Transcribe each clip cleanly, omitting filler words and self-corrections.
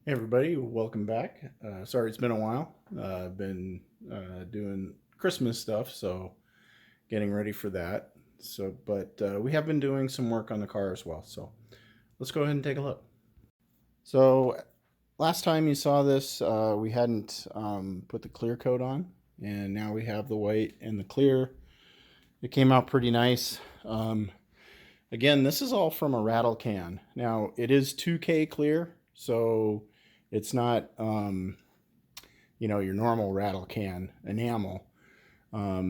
Hey everybody, welcome back. Sorry it's been a while. I've been doing Christmas stuff, so getting ready for that. But we have been doing some work on the car as well. So let's go ahead and take a look. So last time you saw this, we hadn't put the clear coat on, and now we have the white and the clear. It came out pretty nice. Again, this is all from a rattle can. Now it is 2K clear, so it's not your normal rattle can enamel.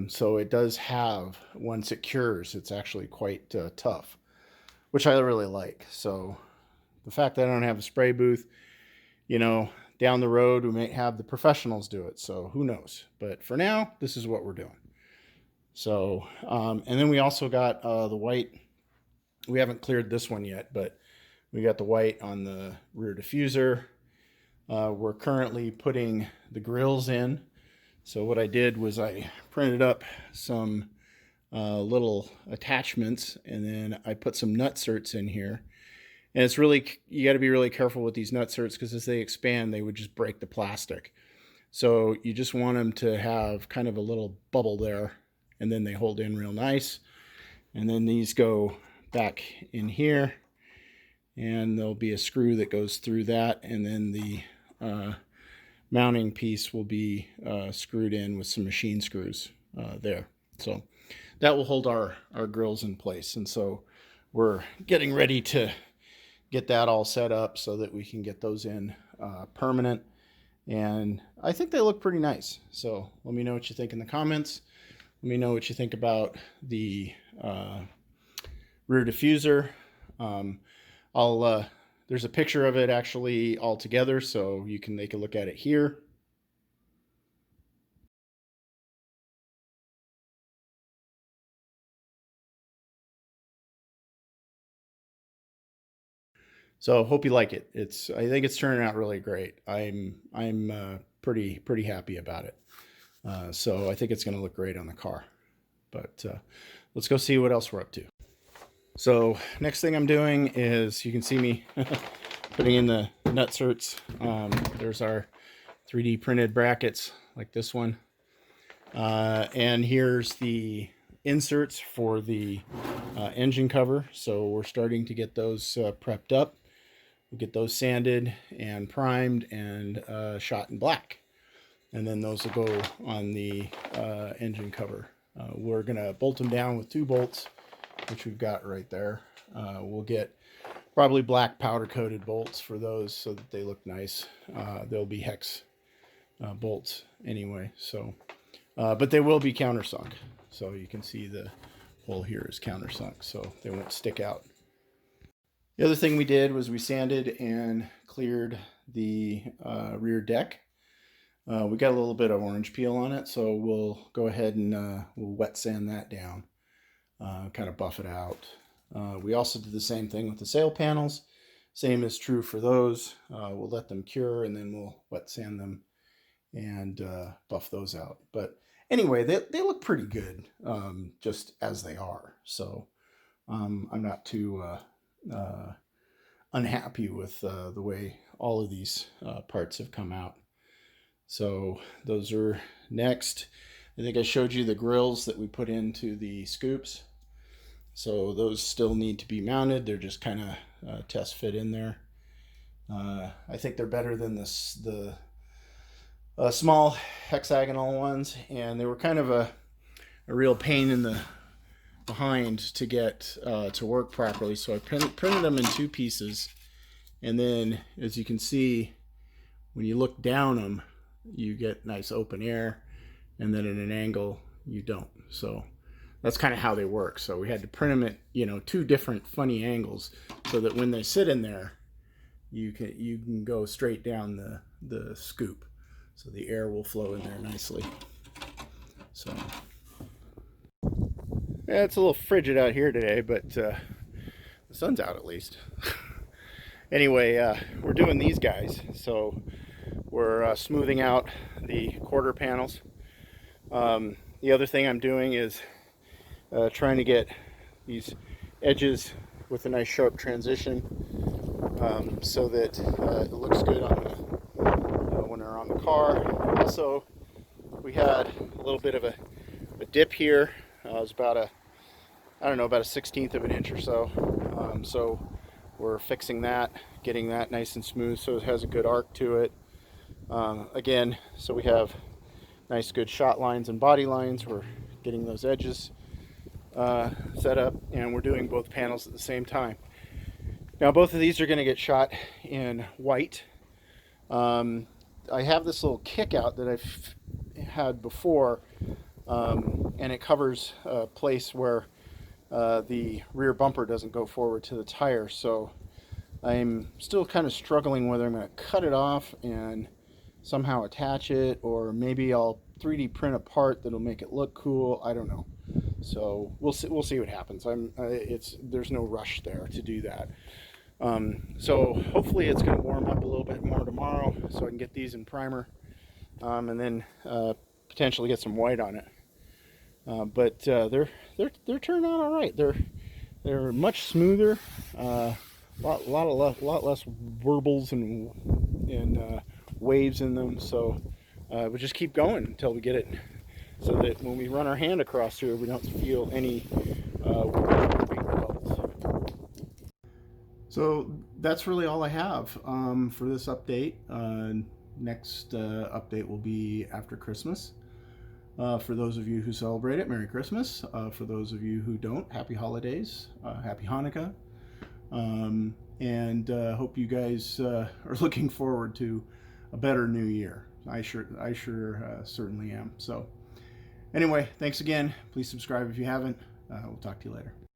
So it does have, once it cures, it's actually quite tough, which I really like. So the fact that I don't have a spray booth, down the road we may have the professionals do it. So who knows? But for now, this is what we're doing. So and then we also got the white. We haven't cleared this one yet, but we got the white on the rear diffuser. We're currently putting the grills in. So what I did was I printed up some little attachments, and then I put some nutserts in here. And it's really, you got to be really careful with these nutserts because as they expand, they would just break the plastic. So you just want them to have kind of a little bubble there, and then they hold in real nice. And then these go back in here, and there'll be a screw that goes through that, and then the mounting piece will be screwed in with some machine screws there. So that will hold our grills in place. And so we're getting ready to get that all set up so that we can get those in permanent. And I think they look pretty nice. So let me know what you think in the comments. Let me know what you think about the rear diffuser. There's a picture of it actually all together, so you can take a look at it here. So hope you like it. I think it's turning out really great. I'm pretty happy about it. So I think it's going to look great on the car. But let's go see what else we're up to. So next thing I'm doing is, you can see me putting in the nutserts. There's our 3D printed brackets like this one. And here's the inserts for the engine cover. So we're starting to get those prepped up. We'll get those sanded and primed and shot in black. And then those will go on the engine cover. We're going to bolt them down with 2 bolts, which we've got right there. We'll get probably black powder coated bolts for those so that they look nice. They'll be hex bolts anyway. So, but they will be countersunk. So you can see the hole here is countersunk, so they won't stick out. The other thing we did was we sanded and cleared the rear deck. We got a little bit of orange peel on it, so we'll go ahead and we'll wet sand that down, kind of buff it out. We also did the same thing with the sail panels. Same is true for those. We'll let them cure, and then we'll wet sand them and buff those out. But anyway, they look pretty good just as they are. So I'm not too unhappy with the way all of these parts have come out. So those are next. I think I showed you the grills that we put into the scoops. So those still need to be mounted. They're just kind of test fit in there. I think they're better than the small hexagonal ones, and they were kind of a real pain in the behind to get to work properly. So I printed them in 2 pieces, and then as you can see, when you look down them, you get nice open air, and then at an angle you don't. So that's kind of how they work. So we had to print them at 2 different funny angles so that when they sit in there, you can go straight down the scoop, so the air will flow in there nicely. So yeah, it's a little frigid out here today, but the sun's out at least. Anyway, we're doing these guys. So we're smoothing out the quarter panels. The other thing I'm doing is trying to get these edges with a nice sharp transition so that it looks good on when they're on the car. Also, we had a little bit of a dip here. It was about a, I don't know, about a 1/16 of an inch or so. So we're fixing that, getting that nice and smooth so it has a good arc to it. Again, so we have nice good shot lines and body lines. We're getting those edges set up, and we're doing both panels at the same time. Now both of these are going to get shot in white. I have this little kick out that I've had before, and it covers a place where the rear bumper doesn't go forward to the tire, so I'm still kind of struggling whether I'm going to cut it off and somehow attach it, or maybe I'll 3D print a part that'll make it look cool. I don't know. So we'll see what happens. There's no rush there to do that. So hopefully it's going to warm up a little bit more tomorrow, so I can get these in primer, and then potentially get some white on it. But they're turning out all right. They're much smoother, lot less warbles and waves in them. So we'll just keep going until we get it, so that when we run our hand across to it, we don't feel any bubbles. So that's really all I have for this update. Next update will be after Christmas. For those of you who celebrate it, Merry Christmas. For those of you who don't, Happy Holidays, Happy Hanukkah. And hope you guys are looking forward to a better new year. I sure certainly am. So anyway, thanks again. Please subscribe if you haven't. We'll talk to you later.